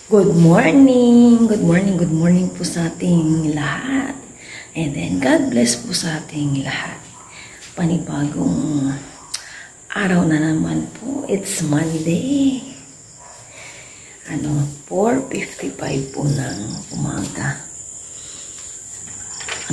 Good morning! Good morning, good morning po sa ating lahat. And then, God bless po sa ating lahat. Panibagong araw na naman po. It's Monday. 4:55 po ng umaga.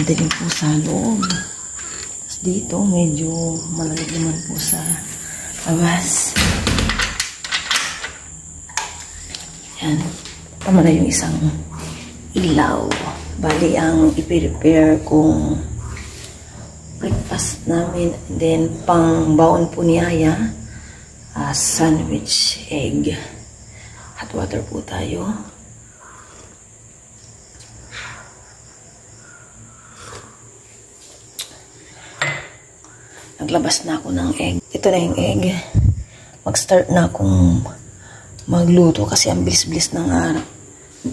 Ang dilim po sa loob. Tapos dito, medyo malamig naman po sa labas. Yan. Tama na yung isang ilaw. Bali, ang i-prepare kong breakfast namin. And then, pang baon po ni Aya, sandwich egg. Hot water po tayo. Naglabas na ako ng egg. Ito na yung egg. Mag-start na akong magluto kasi ang bilis-bilis ng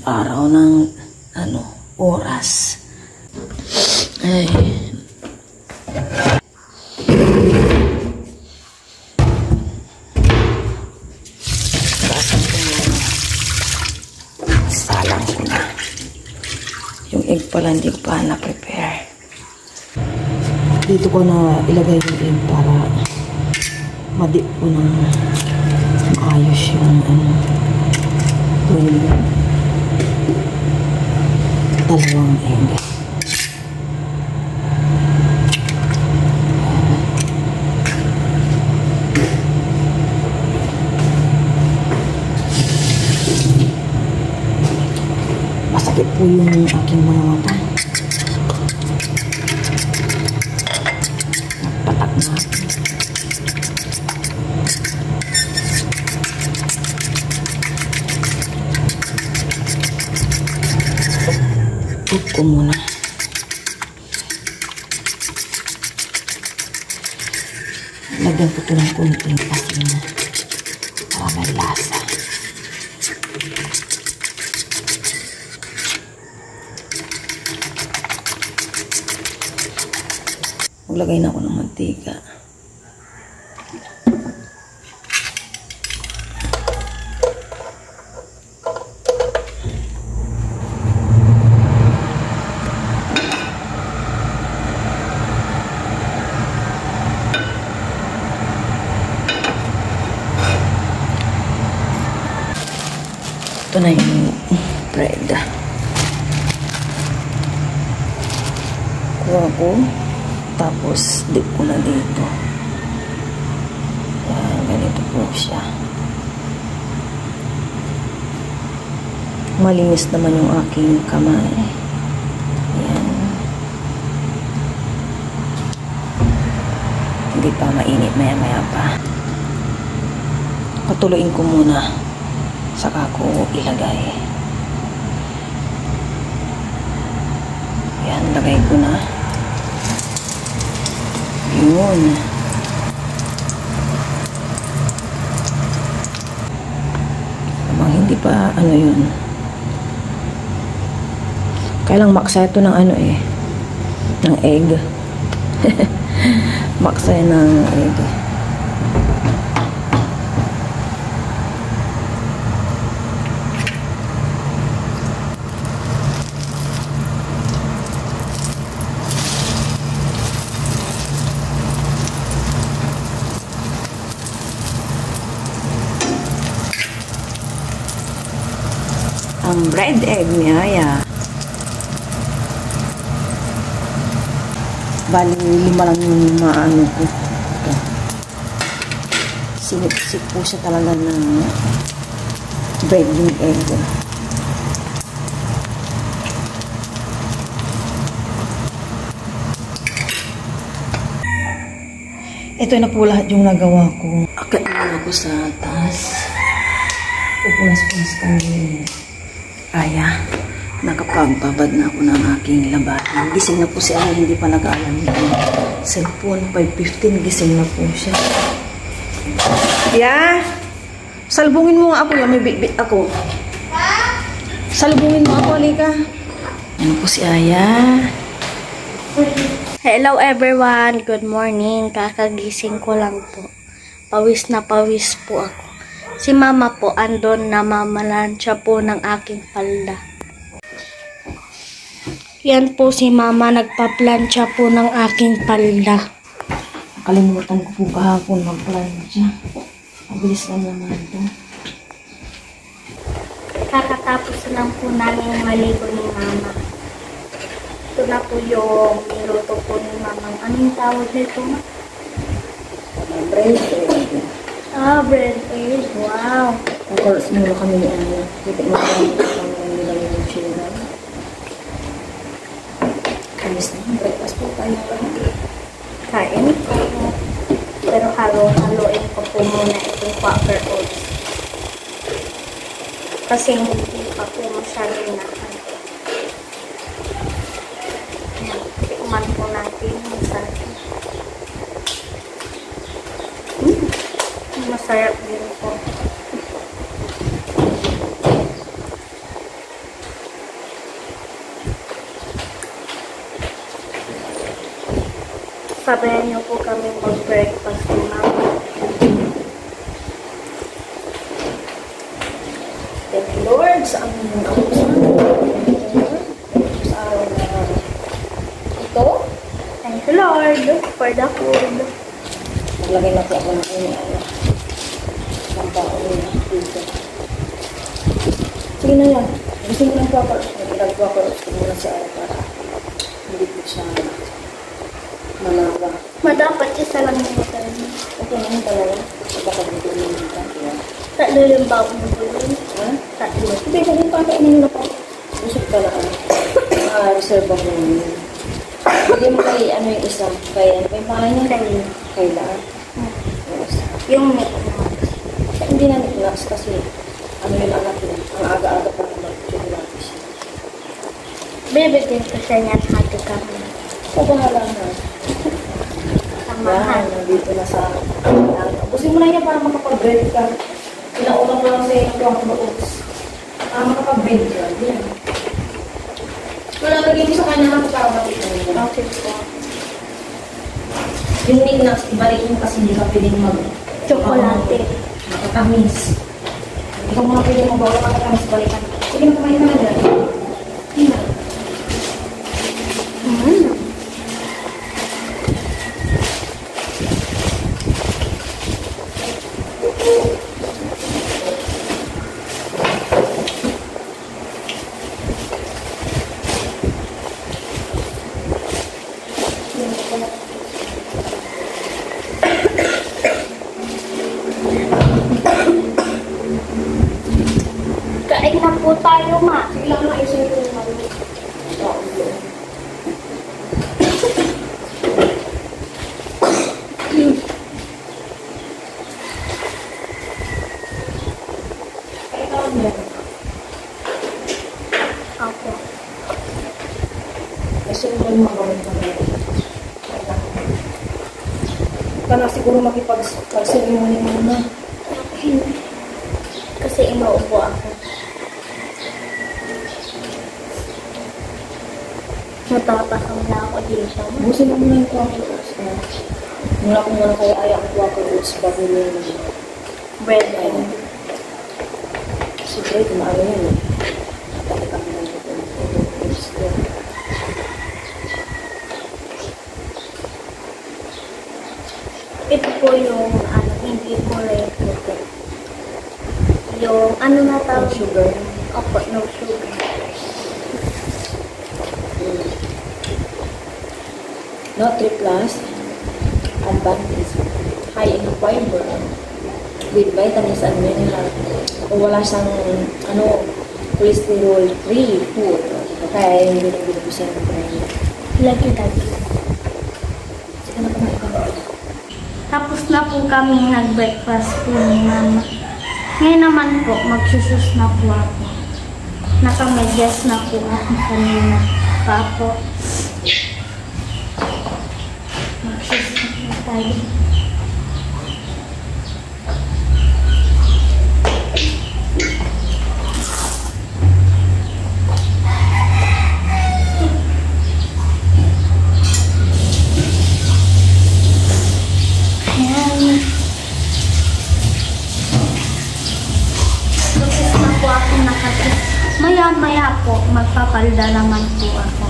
araw ng oras. Ay. Basan ko na. Salang ko na. Yung egg pala hindi ko pa na-prepare. Dito ko na ilagay yung egg para madip ko ng ayos yung dalawang egg. Masakit po yung aking mga mata. Nagpatak na. Cook ko muna. Lagyan ko ito ng kunting asin para may lasa. Maglagay na ako ng mantika. Ito na yung bread. Kuha ko. Tapos, dip ko na dito. Yan, ganito po siya. Malinis naman yung aking kamay. Yan. Hindi pa mainit. Maya-maya pa. Patuloyin ko muna. Saka ko ilagay. Yan, lagay ko na. Yun. Habang hindi pa, yun. Kailang maksa ito ng ng egg. Maksa ng egg. Ang bread egg ni Aya. Bali, 5 lang yung maano ko. Ito. Sinipsip po siya talaga ng bread yung egg. Ito na po lahat yung nagawa ko. Akit na ako sa taas. Pupunas-punas kami. Aya, nakapagbabad na ako ng aking labahin. Gising na po si Aya, hindi pa nag-aalam yung cellphone. 5:15, gising na po siya. Ya, salbungin mo nga ako. May bit-bit ako. Salbungin mo ako, halika. Ano po si Aya? Hello everyone, good morning. Kakagising ko lang po. Pawis na pawis po ako. Si mama po andon na mamalansya po ng aking palda. Yan po si mama nagpaplansya po ng aking palda. Nakalimutan ko po kahapon magplansya. Mabilis lang naman ito. Kakatapos lang po namin maligo ni mama. Ito na po yung niluto po ni mama. Anong tawag nito? Bread. Bread egg. Wow. Of course, mula kami ni Ana. Kita mo kami ang nilang yung children. Kamis na. Breakfast po tayo. Kain po. Pero halo-haloin ko po muna itong Quaker Oats. Kasi hindi pa po masyado nakan. Tikman po natin. Masarap din po. Sabayan niyo po kami mag-breakfast na. Thank you, Lord, sa aming sa araw na ito. Thank you, Lord, for the food. Maglagay na po ako ng ini-ano. Ang baon na dito. Sige na yan. Gusto mo ng Quaker. Nag-Quaker ko muna sa araw para hindi po siya malawa. Madapat isa lang yung hotel niyo. Okay naman talaga. Baka dito yung dito. Tatlo yung baon mo po yun. Ha? Tatlo. Hindi, sabi pa kainin na po. Busog ka na. Reserve ako yun. Hindi mo kay ano yung isa. Kaya ano pa yung pangalan niya? Kayla. Yes. Yung meat na. Hindi na nag-relax kasi ano yung anak niya. Ang aga-aga pa naman chocolate siya. Bibigyan ko siya niyan hati kami. So, bahala na. Samahan. Yan, nandito na sa ubusin mo na yan para makapag-bread ka. Pinauna ko lang sa iyo ng oats. Para makapag-bread ka. Yan. Wala, lagay mo sa kanya ng pagkakabalit na yun. Okay po. Yung knickknacks, ibalik mo kasi hindi ka pwedeng Chocolate. makatamis. Hindi ka mga pwedeng mabawa makatamis, balikan. Sige na, kumain ka na dyan. Hindi na. Kain na po tayo, ma. Sige lang na, isip ko yung mga. Ako. Kasi yung magawin ka na. Ka na siguro makipag-ceremony muna. Kasi inuubo ako. Natapasang na ako dito. Busin mo muna yung Quaker Oats. Mula ko muna kaya ayaw ang Quaker Oats bago yung Bread and si bread, maano yan eh. Tapos kami lang ito. ito po yung hindi po red puti. Yung na tawag? Sugar. Opo, no sugar. Nutri Plus advantage high in fiber with vitamins and minerals. Kung wala siyang cholesterol free food, kaya yung binibili ko siya ng brand. Lagi-lagi. Sige na kumain ka. Tapos na po kami nag-breakfast po ni mama. Ngayon naman po, magsusus na po ako. Nakamedyas na po ako kanina. Papo. Magsusus na tayo. mamaya po, magpapalda naman po ako.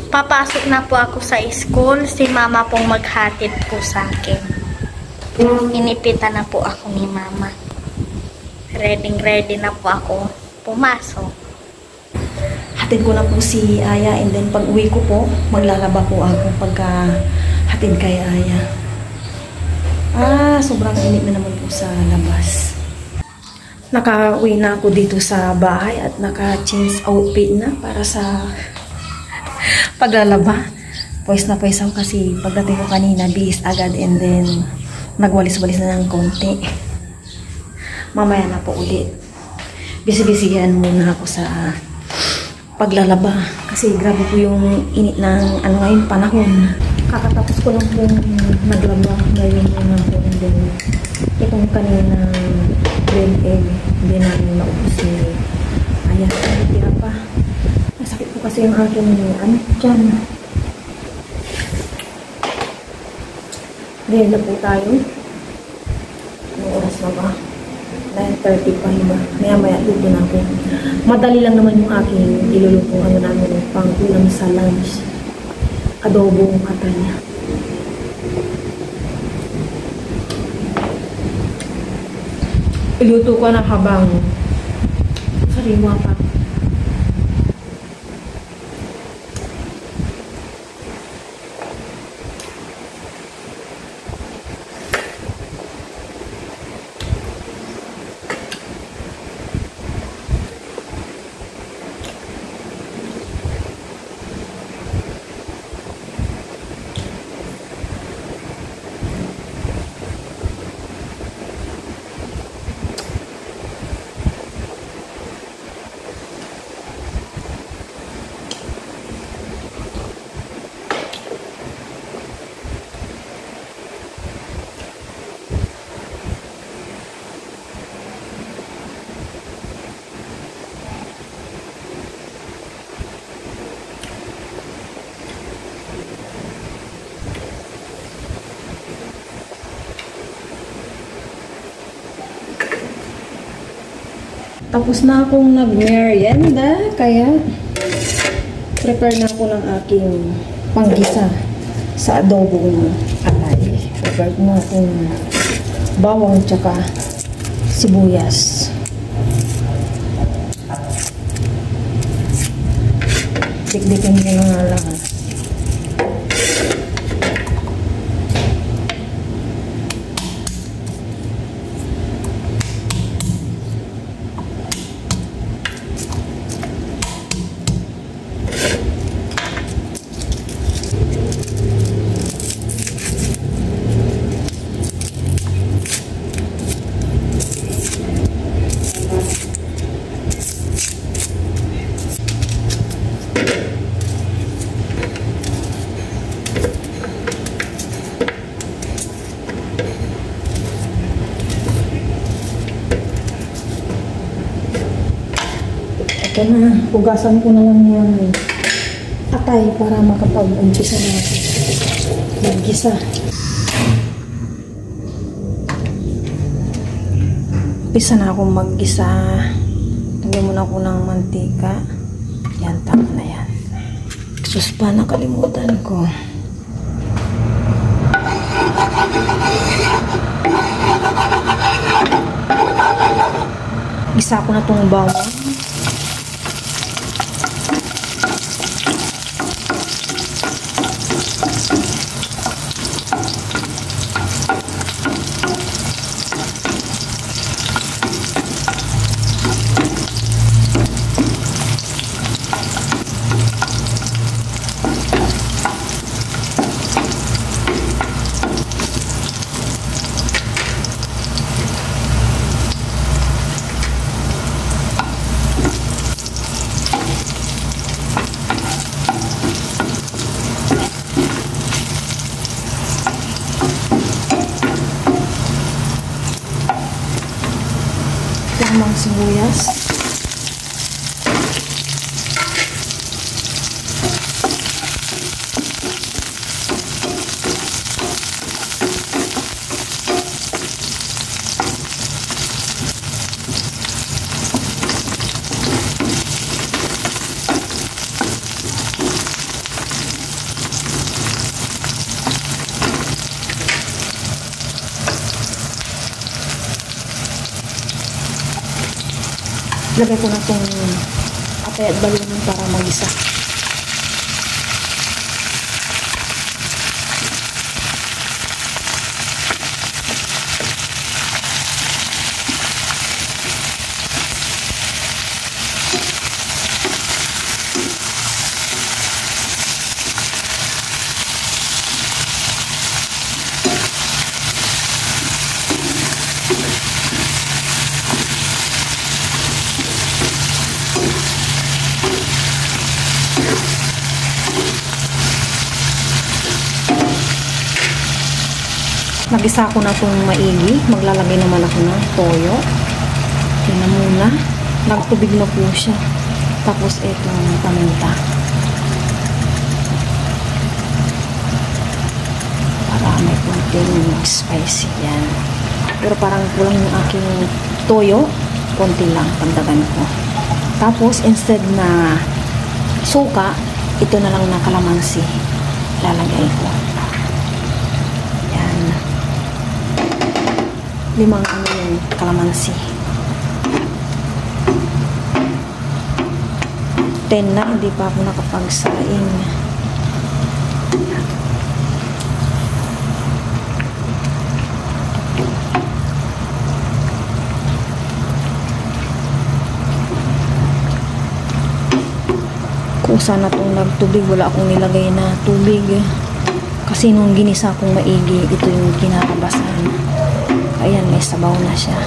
Papasok na po ako sa school. Si mama pong maghatid po sa akin. Inipitan na po ako ni mama. Ready na po ako pumasok. Hatid ko na po si Aya, and then pag uwi ko po, maglalaba po ako pagka hatid kay Aya. Sobrang init na naman po sa labas. Nakauwi na ako dito sa bahay at naka-change outfit na para sa paglalaba. Pwes na pwes ako kasi pagdating ko kanina, bihis agad, and then nagwalis-walis na ng konti. Mamaya na po ulit. Bisi-bisihan muna ako sa paglalaba kasi grabe po yung init ng ngayon panahon. Kakatapos ko lang po naglaba ngayon muna po, and then itong kanina green egg hindi namin naubos ni Aya. Tira pa. Masakit po kasi yung aking dyan. Ngayon na po tayo. Anong oras na ba? 9:30 pa ba? Maya luto na ako. Madali lang naman yung aking iluluto. Namin pang ulam sa lunch. Adobong katanya. Iluto ko na habang sariwa pa. Tapos na akong nag-merienda, kaya prepare na ako ng aking panggisa sa adobong atay. Prepare ko na akong bawang tsaka sibuyas. Dikdikin ko na nga lahat. Ito na, hugasan ko na lang yung atay para makapag-umpisa na maggisa. Umpisa na akong maggisa. Lagyan muna ako ng mantika. Yan, tama na yan. Sus pa, nakalimutan ko. Gisa ko na itong bawang. Tamang sibuyas. Lagay ko na itong atay at balunan para mag-isa. Nagisa ko na itong maigi. Maglalagay naman ako ng toyo. Yan na muna. Nagtubig na po siya. Tapos itong paminta. Para may konting spicy yan. Pero parang kulang yung aking toyo. Konti lang. Pagdagan ko. Tapos instead na suka, ito na lang na kalamansi. Lalagay ko. 5 yung kalamansi. 10 na, hindi pa ako nakapagsaing. Kusa na itong nagtubig, wala akong nilagay na tubig. Kasi nung ginisa kong maigi, ito yung kinakabasan. Ayan, may sabaw na siya.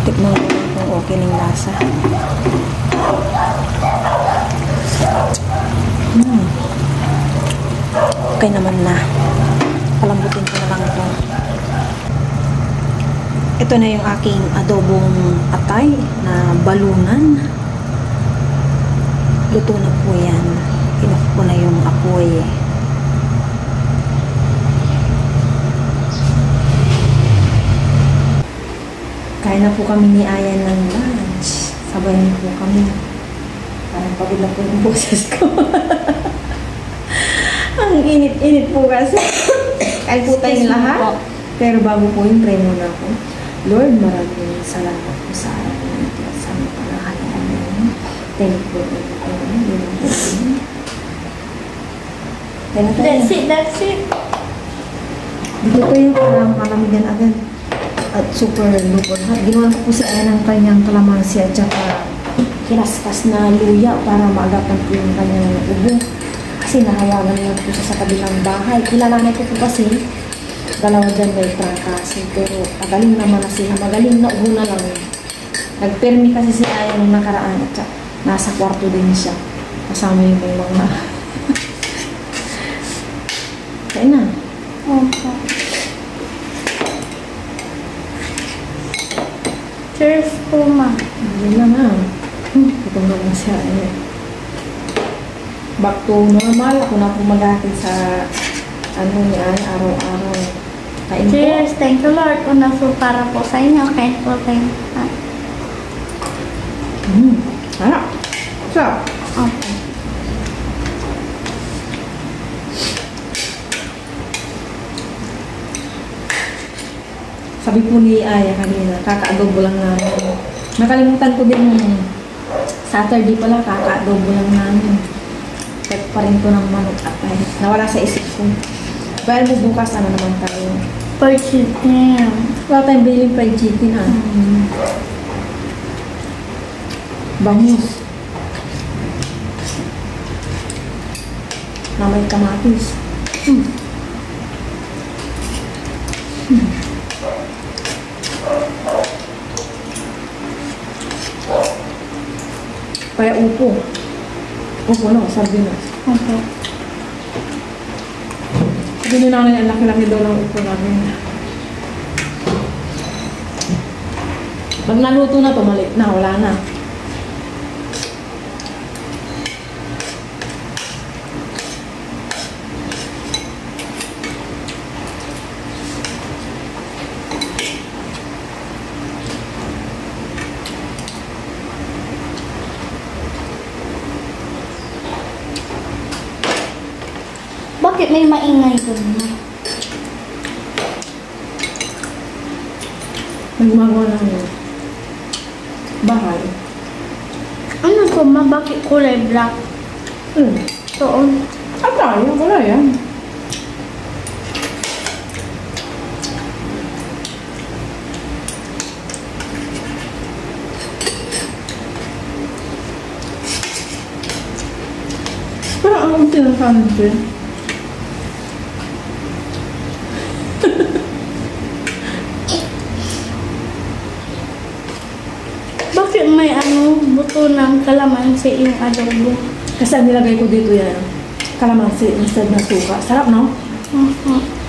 Tikman ko kung okay ng lasa. Okay naman na. Palambutin ko na lang ito. Ito na yung aking adobong atay na balunan. Luto na po yan. Inoff ko na yung apoy. Kain na po kami ni Aya ng lunch. Sabay na po kami. Parang pagod na po yung boses ko. Ang init-init po kasi. Kain po tayong lahat. Pero bago po yung pray muna po. Lord, maraming salamat po sa araw na ito. Sa mga panahalaan namin. Thank you po. That's it, that's it. Dito po yung parang kalamigan agad. At super lupon. Ginawa ko po si Aya ng kanyang kalamansi at saka kinaskas na luya para maagapan po yung kanyang ubo. Kasi nahawagan niya po siya sa kabilang bahay. Kilalanan ko po kasi dalawa dyan may trangkaso. Pero magaling naman na sila. Magaling na ubo na lang. Nagpermi kasi si Aya nung nakaraan at saka nasa kwarto din siya. Kasama yung may mga kain na. Okay. Cheers po, ma. Hindi na na. Ito na lang siya. Back to normal. Ako na po mag-akin sa ni Aya araw-araw. Kain po. Cheers. Thank you, Lord. Una po para po sa inyo. Kain po kayo. Sarap. Sarap. Okay. Sabi po ni Aya kanina, kaka-adobo lang namin. Nakalimutan ko din yung Saturday pala, kaka-adobo lang namin. Kahit pa rin ko ng manok at ay nawala sa isip ko. Pero bukas, ano naman tayo? Fried chicken. Wala tayong biling fried chicken, ah. Bangus. Na may kamatis. Kaya upo. Upo na, sabi na. Okay. Sabi ni nanay, ang laki-laki daw ng upo namin. Pag naluto na, tumalit na, wala na. Bakit may maingay doon? May gumagawa ng bahay. Ano to, bakit kulay black? Doon. Tayo, wala yan. Parang ang unti ng kanin ko yan. Bakit may buto ng kalamansi yung adobo? Kasi nilagay ko dito yan. Kalamansi instead ng suka. Sarap, no? Uh-huh.